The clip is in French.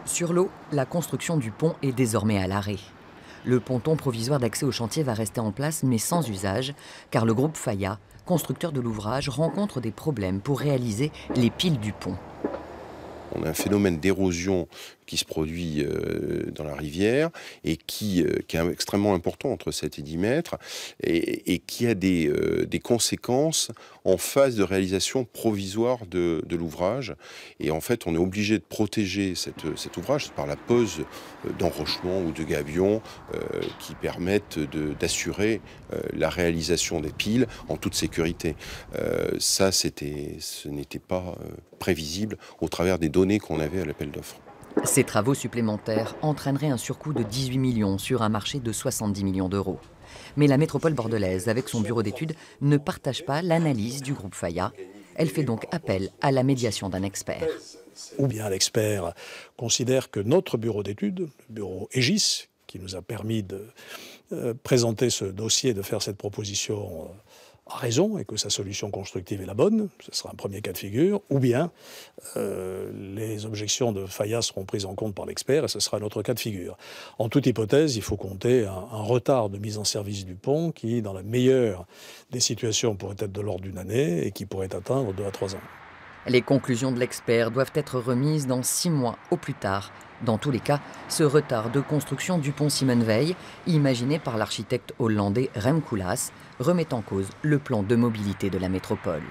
Sur l'eau, la construction du pont est désormais à l'arrêt. Le ponton provisoire d'accès au chantier va rester en place, mais sans usage, car le groupe Faya, constructeur de l'ouvrage, rencontre des problèmes pour réaliser les piles du pont. On a un phénomène d'érosion qui se produit dans la rivière et qui est extrêmement important, entre 7 et 10 mètres, et qui a des conséquences en phase de réalisation provisoire de l'ouvrage. Et en fait, on est obligé de protéger cet ouvrage par la pose d'enrochements ou de gabions qui permettent d'assurer la réalisation des piles en toute sécurité. Ce n'était pas prévisible au travers des données qu'on avait à l'appel d'offres. Ces travaux supplémentaires entraîneraient un surcoût de 18 millions sur un marché de 70 millions d'euros. Mais la métropole bordelaise, avec son bureau d'études, ne partage pas l'analyse du groupe Faya. Elle fait donc appel à la médiation d'un expert. Ou bien l'expert considère que notre bureau d'études, le bureau Aegis, qui nous a permis de présenter ce dossier, de faire cette proposition, a raison et que sa solution constructive est la bonne, ce sera un premier cas de figure, ou bien les objections de Faya seront prises en compte par l'expert et ce sera un autre cas de figure. En toute hypothèse, il faut compter un retard de mise en service du pont qui, dans la meilleure des situations, pourrait être de l'ordre d'une année et qui pourrait atteindre 2 à 3 ans. Les conclusions de l'expert doivent être remises dans 6 mois au plus tard. Dans tous les cas, ce retard de construction du pont Simonveil, imaginé par l'architecte hollandais Rem Koolhaas, remet en cause le plan de mobilité de la métropole.